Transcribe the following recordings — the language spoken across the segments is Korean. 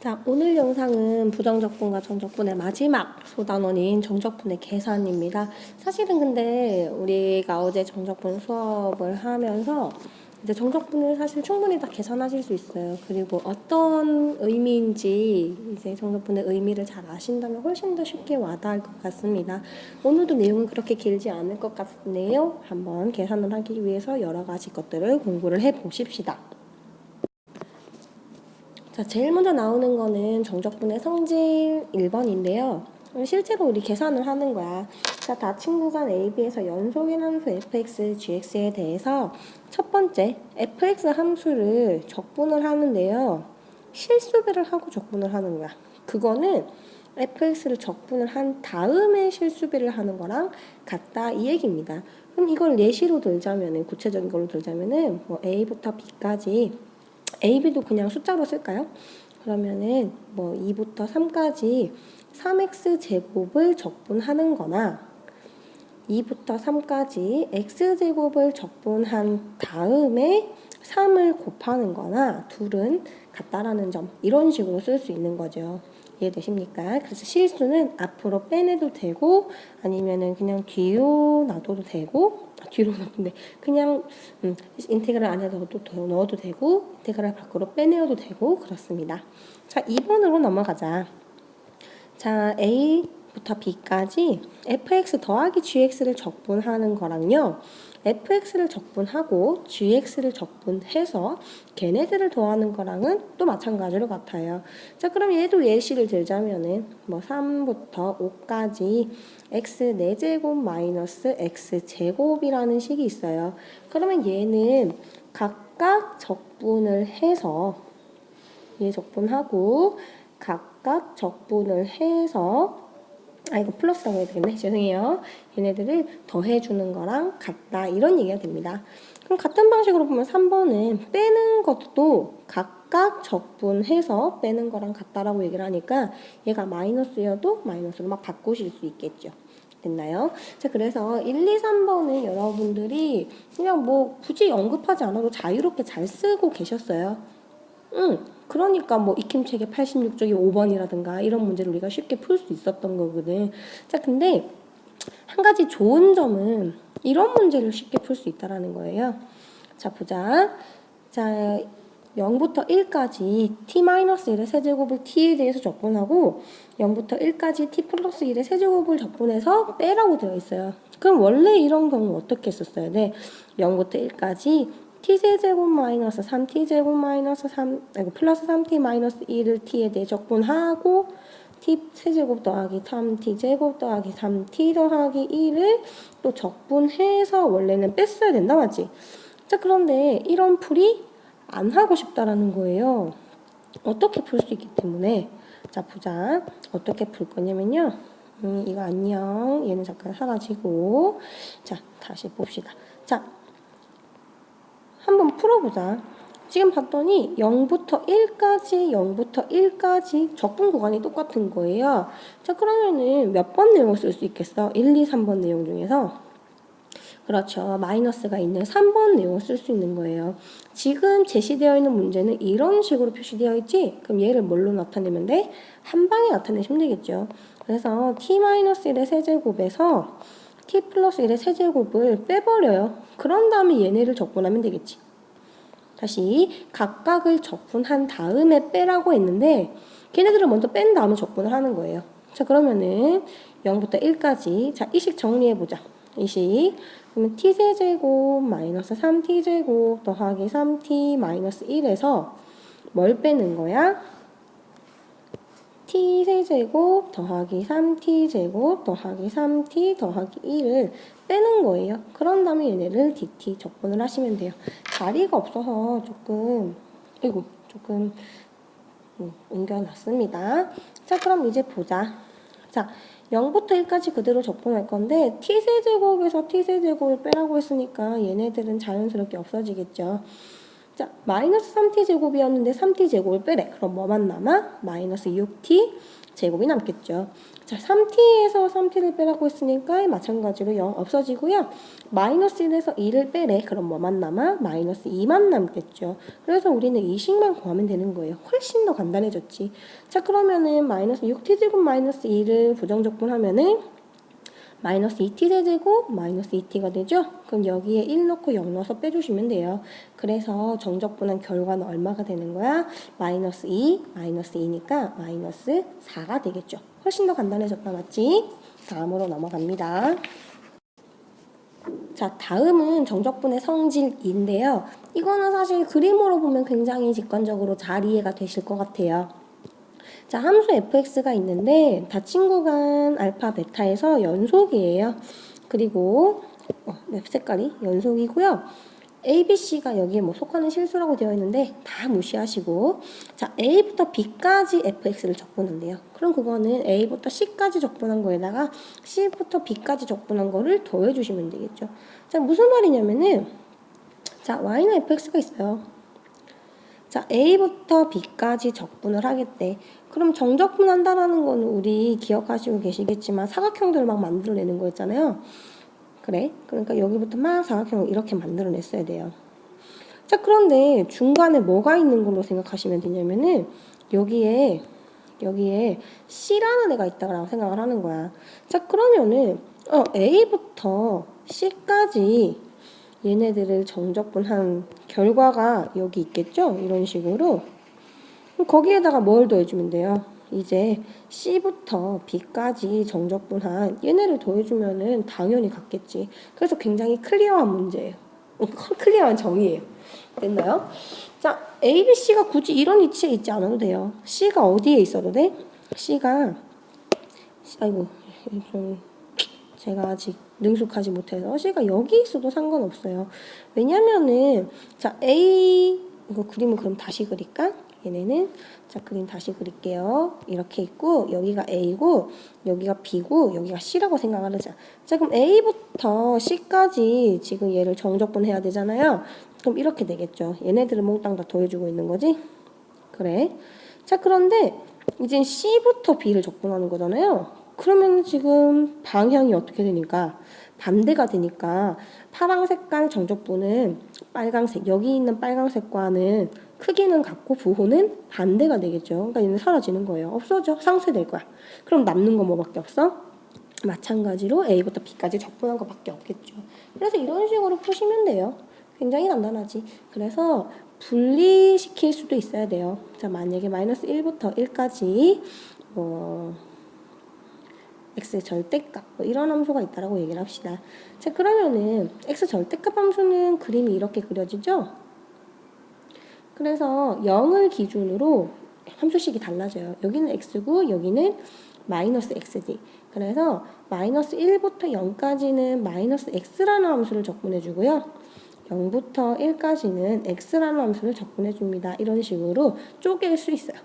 자, 오늘 영상은 부정적분과 정적분의 마지막 소단원인 정적분의 계산입니다. 사실은 근데 우리가 어제 정적분 수업을 하면서 이제 정적분을 사실 충분히 다 계산하실 수 있어요. 그리고 어떤 의미인지 이제 정적분의 의미를 잘 아신다면 훨씬 더 쉽게 와닿을 것 같습니다. 오늘도 내용은 그렇게 길지 않을 것 같네요. 한번 계산을 하기 위해서 여러 가지 것들을 공부를 해 보십시다. 자, 제일 먼저 나오는 거는 정적분의 성질 1번인데요. 실제로 우리 계산을 하는 거야. 자, 다친구간 AB에서 연속인 함수 fx, gx에 대해서 첫 번째 fx 함수를 적분을 하는데요. 실수배를 하고 적분을 하는 거야. 그거는 fx를 적분을 한 다음에 실수배를 하는 거랑 같다 이 얘기입니다. 그럼 이걸 예시로 들자면은 구체적인 걸로 들자면은 뭐 a부터 b까지 A, B도 그냥 숫자로 쓸까요? 그러면은 뭐 2부터 3까지 3x제곱을 적분하는 거나 2부터 3까지 x제곱을 적분한 다음에 3을 곱하는 거나 둘은 같다라는 점 이런 식으로 쓸 수 있는 거죠. 이해되십니까? 그래서 실수는 앞으로 빼내도 되고 아니면은 그냥 뒤로 놔둬도 되고 뒤로 놔둔데 그냥 인테그랄 안에 넣어도 되고 인테그랄 밖으로 빼내어도 되고 그렇습니다. 자, 2번으로 넘어가자. 자, A부터 B까지 fx 더하기 gx를 적분하는 거랑요. fx를 적분하고 gx를 적분해서 걔네들을 더하는 거랑은 또 마찬가지로 같아요. 자, 그럼 얘도 예시를 들자면은 뭐 3부터 5까지 x 4제곱 마이너스 x 제곱이라는 식이 있어요. 그러면 얘는 각각 적분을 해서 얘 적분하고 각각 적분을 해서 이거 플러스라고 해야 되겠네. 죄송해요. 얘네들을 더해주는 거랑 같다. 이런 얘기가 됩니다. 그럼 같은 방식으로 보면 3번은 빼는 것도 각각 적분해서 빼는 거랑 같다라고 얘기를 하니까 얘가 마이너스여도 마이너스로 막 바꾸실 수 있겠죠. 됐나요? 자, 그래서 1, 2, 3번은 여러분들이 그냥 뭐 굳이 언급하지 않아도 자유롭게 잘 쓰고 계셨어요. 그러니까 뭐 익힘책의 86쪽이 5번이라든가 이런 문제를 우리가 쉽게 풀 수 있었던 거거든. 자, 근데 한 가지 좋은 점은 이런 문제를 쉽게 풀 수 있다라는 거예요. 자, 보자. 자, 0부터 1까지 t-1의 세제곱을 t에 대해서 적분하고 0부터 1까지 t 플러스 1의 세제곱을 적분해서 빼라고 되어 있어요. 그럼 원래 이런 경우 어떻게 했었어야 돼? 0부터 1까지 t세제곱 마이너스 3t제곱 마이너스 3, 플러스 3t 마이너스 1을 t에 대해 적분하고 t세제곱 더하기 3t제곱 더하기 3t 더하기 1을 또 적분해서 원래는 뺐어야 된다 맞지? 자, 그런데 이런 풀이 안 하고 싶다라는 거예요. 어떻게 풀 수 있기 때문에. 자, 보자. 어떻게 풀 거냐면요. 이거 안녕. 얘는 잠깐 사라지고. 자, 다시 봅시다. 자, 한번 풀어보자. 지금 봤더니 0부터 1까지 적분 구간이 똑같은 거예요. 자, 그러면은 몇 번 내용을 쓸 수 있겠어? 1, 2, 3번 내용 중에서. 그렇죠. 마이너스가 있는 3번 내용을 쓸 수 있는 거예요. 지금 제시되어 있는 문제는 이런 식으로 표시되어 있지? 그럼 얘를 뭘로 나타내면 돼? 한 방에 나타내시면 되겠죠. 그래서 t-1의 세제곱에서 t 플러스 1의 세제곱을 빼버려요. 그런 다음에 얘네를 적분하면 되겠지. 다시 각각을 적분한 다음에 빼라고 했는데 걔네들을 먼저 뺀 다음에 적분을 하는 거예요. 자, 그러면은 0부터 1까지 자, 이식 정리해보자. 이식 그러면 t세제곱 마이너스 3t제곱 더하기 3t 마이너스 1에서 뭘 빼는 거야? t세제곱 더하기 3t제곱 더하기 3t 더하기 1을 빼는 거예요. 그런 다음에 얘네를 dt 적분을 하시면 돼요. 자리가 없어서 조금 옮겨놨습니다. 자, 그럼 이제 보자. 자, 0부터 1까지 그대로 적분할 건데 t세제곱에서 t세제곱을 빼라고 했으니까 얘네들은 자연스럽게 없어지겠죠. 자, 마이너스 3t제곱이었는데 3t제곱을 빼래. 그럼 뭐만 남아? 마이너스 6t제곱이 남겠죠. 자, 3t에서 3t를 빼라고 했으니까 마찬가지로 0 없어지고요. 마이너스 1에서 2를 빼래. 그럼 뭐만 남아? 마이너스 2만 남겠죠. 그래서 우리는 이 식만 구하면 되는 거예요. 훨씬 더 간단해졌지. 자, 그러면은 마이너스 6t제곱 마이너스 2를 부정적분하면은 마이너스 2t제곱 마이너스 2t가 되죠? 그럼 여기에 1 넣고 0 넣어서 빼주시면 돼요. 그래서 정적분한 결과는 얼마가 되는 거야? 마이너스 2, 마이너스 2니까 마이너스 4가 되겠죠. 훨씬 더 간단해졌다, 맞지? 다음으로 넘어갑니다. 자, 다음은 정적분의 성질인데요. 이거는 사실 그림으로 보면 굉장히 직관적으로 잘 이해가 되실 것 같아요. 자, 함수 fx가 있는데 닫힌 구간 알파 베타에서 연속이에요. 그리고 색깔이 연속이고요. A, B, C가 여기에 뭐 속하는 실수라고 되어 있는데 다 무시하시고, 자, A부터 B까지 fx를 적분한대요. 그럼 그거는 A부터 C까지 적분한 거에다가 C부터 B까지 적분한 거를 더해주시면 되겠죠. 자, 무슨 말이냐면은, 자, y는 fx가 있어요. 자, A부터 B까지 적분을 하겠대. 그럼 정적분한다라는 거는 우리 기억하시고 계시겠지만 사각형들을 막 만들어내는 거였잖아요. 그래? 그러니까 여기부터 막 사각형을 이렇게 만들어냈어야 돼요. 자, 그런데 중간에 뭐가 있는 걸로 생각하시면 되냐면은 여기에 C라는 애가 있다고 생각을 하는 거야. 자, 그러면은 A부터 C까지 얘네들을 정적분한 결과가 여기 있겠죠? 이런 식으로. 거기에다가 뭘 더해주면 돼요? 이제 C부터 B까지 정적분한 얘네를 더해주면은 당연히 같겠지. 그래서 굉장히 클리어한 문제예요. 클리어한 정의예요. 됐나요? 자, A, B, C가 굳이 이런 위치에 있지 않아도 돼요. C가 어디에 있어도 돼? C가, 아이고, 좀 제가 아직 능숙하지 못해서 C가 여기 있어도 상관없어요. 왜냐면은, 자, A, 이거 그림을 그럼 다시 그릴까? 얘네는, 자, 그림 다시 그릴게요. 이렇게 있고, 여기가 A고, 여기가 B고, 여기가 C라고 생각을 하자. 자, 그럼 A부터 C까지 지금 얘를 정적분 해야 되잖아요. 그럼 이렇게 되겠죠. 얘네들을 몽땅 다 더해주고 있는 거지? 그래. 자, 그런데 이제 C부터 B를 적분하는 거잖아요. 그러면 지금 방향이 어떻게 되니까? 반대가 되니까 파랑 색깔 정적분은 빨강색, 여기 있는 빨강색과는 크기는 같고 부호는 반대가 되겠죠. 그러니까 얘는 사라지는 거예요. 없어져. 상쇄될 거야. 그럼 남는 거 뭐밖에 없어? 마찬가지로 A부터 B까지 적분한 것밖에 없겠죠. 그래서 이런 식으로 푸시면 돼요. 굉장히 간단하지. 그래서 분리시킬 수도 있어야 돼요. 자, 만약에 마이너스 1부터 1까지 x 절대값 이런 함수가 있다라고 얘기를 합시다. 자, 그러면은 x 절대값 함수는 그림이 이렇게 그려지죠? 그래서 0을 기준으로 함수식이 달라져요. 여기는 x고 여기는 마이너스 xd. 그래서 마이너스 1부터 0까지는 마이너스 x라는 함수를 적분해주고요. 0부터 1까지는 x라는 함수를 적분해줍니다. 이런 식으로 쪼갤 수 있어요.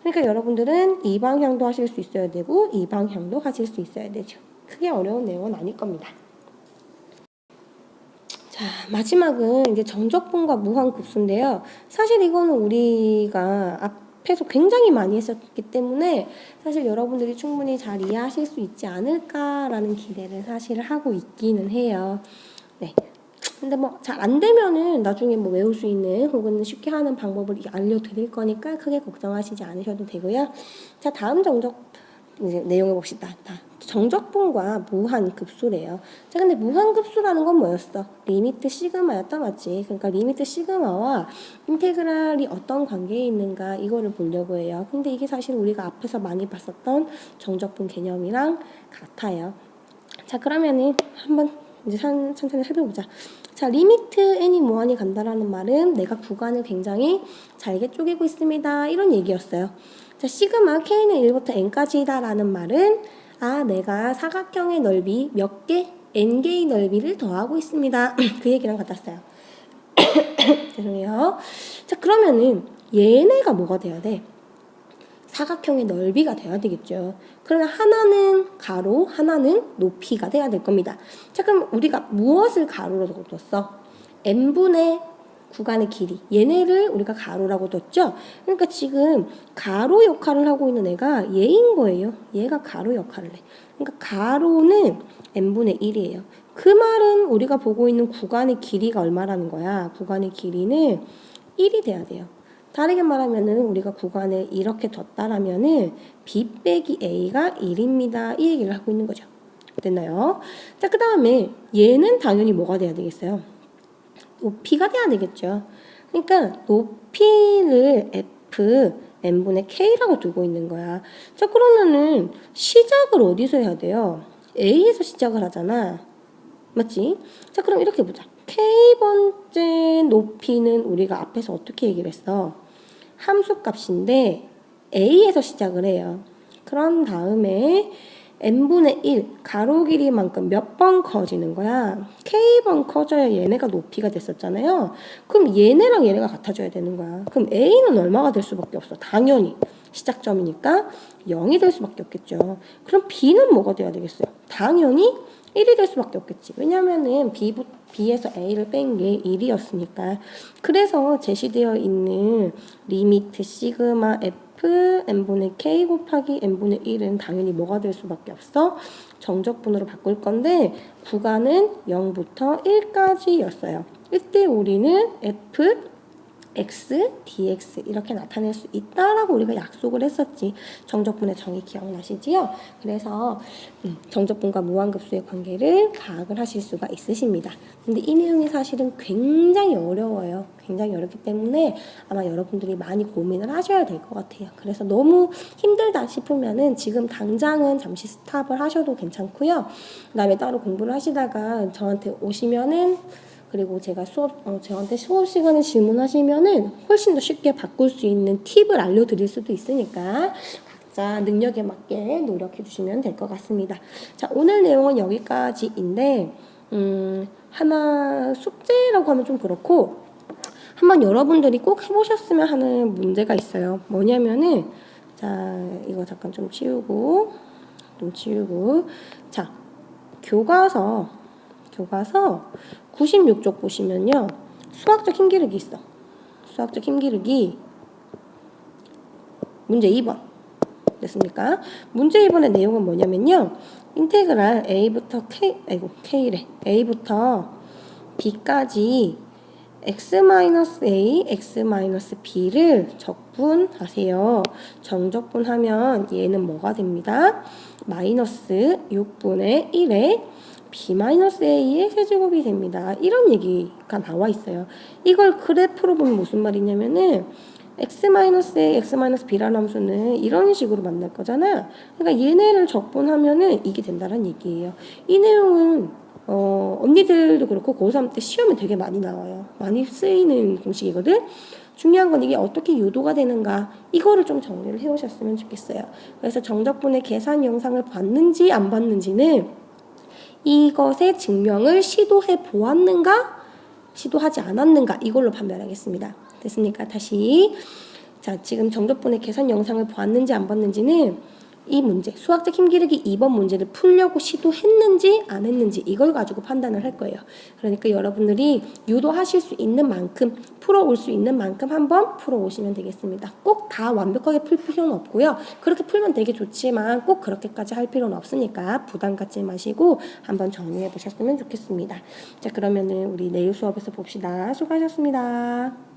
그러니까 여러분들은 이 방향도 하실 수 있어야 되고 이 방향도 하실 수 있어야 되죠. 크게 어려운 내용은 아닐 겁니다. 자, 마지막은 이제 정적분과 무한급수인데요. 사실 이거는 우리가 앞에서 굉장히 많이 했었기 때문에 사실 여러분들이 충분히 잘 이해하실 수 있지 않을까라는 기대를 사실 하고 있기는 해요. 네. 근데 뭐 잘 안 되면은 나중에 뭐 외울 수 있는 혹은 쉽게 하는 방법을 알려드릴 거니까 크게 걱정하시지 않으셔도 되고요. 자, 다음 정적 이제 내용을 봅시다. 정적분과 무한급수래요. 자, 근데 무한급수라는 건 뭐였어? 리미트 시그마였다, 맞지? 그러니까 리미트 시그마와 인테그랄이 어떤 관계에 있는가 이거를 보려고 해요. 근데 이게 사실 우리가 앞에서 많이 봤었던 정적분 개념이랑 같아요. 자, 그러면은 한번 이제 천천히 살펴보자. 자, 리미트 n이 무한히 간다라는 말은 내가 구간을 굉장히 잘게 쪼개고 있습니다. 이런 얘기였어요. 자, 시그마 k는 1부터 n까지다 라는 말은 내가 사각형의 넓이 몇 개? n개의 넓이를 더하고 있습니다. 그 얘기랑 같았어요. 죄송해요. 자, 그러면은 얘네가 뭐가 돼야 돼? 사각형의 넓이가 돼야 되겠죠. 그러면 하나는 가로, 하나는 높이가 돼야 될 겁니다. 자, 그럼 우리가 무엇을 가로로 뒀어? n분의 구간의 길이. 얘네를 우리가 가로라고 뒀죠? 그러니까 지금 가로 역할을 하고 있는 애가 얘인 거예요. 얘가 가로 역할을 해. 그러니까 가로는 n분의 1이에요. 그 말은 우리가 보고 있는 구간의 길이가 얼마라는 거야? 구간의 길이는 1이 돼야 돼요. 다르게 말하면은 우리가 구간을 이렇게 뒀다라면은 b 빼기 a가 1입니다. 이 얘기를 하고 있는 거죠. 됐나요? 자, 그 다음에 얘는 당연히 뭐가 돼야 되겠어요? 높이가 돼야 되겠죠. 그러니까 높이를 f n분의 k라고 두고 있는 거야. 자, 그러면은 시작을 어디서 해야 돼요? a에서 시작을 하잖아. 맞지? 자, 그럼 이렇게 보자. k번째 높이는 우리가 앞에서 어떻게 얘기를 했어? 함수값인데 a에서 시작을 해요. 그런 다음에 n분의 1 가로 길이만큼 몇 번 커지는 거야? k번 커져야 얘네가 높이가 됐었잖아요. 그럼 얘네랑 얘네가 같아져야 되는 거야. 그럼 a는 얼마가 될 수밖에 없어? 당연히 시작점이니까 0이 될 수밖에 없겠죠. 그럼 b는 뭐가 돼야 되겠어요? 당연히 1이 될 수밖에 없겠지. 왜냐면은 b에서 a를 뺀 게 1이었으니까. 그래서 제시되어 있는 리미트 시그마 f n분의 k 곱하기 n분의 1은 당연히 뭐가 될 수밖에 없어? 정적분으로 바꿀 건데 구간은 0부터 1까지였어요. 이때 우리는 f x, dx 이렇게 나타낼 수 있다라고 우리가 약속을 했었지. 정적분의 정의 기억나시지요? 그래서 정적분과 무한급수의 관계를 파악을 하실 수가 있으십니다. 근데 이 내용이 사실은 굉장히 어려워요. 굉장히 어렵기 때문에 아마 여러분들이 많이 고민을 하셔야 될 것 같아요. 그래서 너무 힘들다 싶으면은 지금 당장은 잠시 스탑을 하셔도 괜찮고요. 그다음에 따로 공부를 하시다가 저한테 오시면은 그리고 제가 저한테 수업 시간에 질문하시면은 훨씬 더 쉽게 바꿀 수 있는 팁을 알려드릴 수도 있으니까 각자 능력에 맞게 노력해 주시면 될 것 같습니다. 자, 오늘 내용은 여기까지인데, 하나 숙제라고 하면 좀 그렇고, 한번 여러분들이 꼭 해보셨으면 하는 문제가 있어요. 뭐냐면은, 자, 이거 잠깐 좀 치우고, 자, 교과서 96쪽 보시면요. 수학적 힘기르기 있어. 수학적 힘기르기 문제 2번. 됐습니까? 문제 2번의 내용은 뭐냐면요. 인테그랄 a부터 k래. a부터 b까지 x-a, x-b를 적분하세요. 정적분하면 얘는 뭐가 됩니다? 마이너스 6분의 1에 b-a의 세제곱이 됩니다. 이런 얘기가 나와 있어요. 이걸 그래프로 보면 무슨 말이냐면은 x-a, x-b라는 함수는 이런 식으로 만날 거잖아. 그러니까 얘네를 적분하면은 이게 된다는 얘기예요. 이 내용은 언니들도 그렇고 고3 때 시험에 되게 많이 나와요. 많이 쓰이는 공식이거든. 중요한 건 이게 어떻게 유도가 되는가 이거를 좀 정리를 해오셨으면 좋겠어요. 그래서 정적분의 계산 영상을 봤는지 안 봤는지는 이것의 증명을 시도해 보았는가 시도하지 않았는가 이걸로 판별하겠습니다. 됐습니까? 다시 자, 지금 정적분의 계산 영상을 봤는지 안 봤는지는 이 문제, 수학적 힘기르기 2번 문제를 풀려고 시도했는지 안 했는지 이걸 가지고 판단을 할 거예요. 그러니까 여러분들이 유도하실 수 있는 만큼, 풀어올 수 있는 만큼 한번 풀어오시면 되겠습니다. 꼭 다 완벽하게 풀 필요는 없고요. 그렇게 풀면 되게 좋지만 꼭 그렇게까지 할 필요는 없으니까 부담 갖지 마시고 한번 정리해 보셨으면 좋겠습니다. 자, 그러면은 우리 내일 수업에서 봅시다. 수고하셨습니다.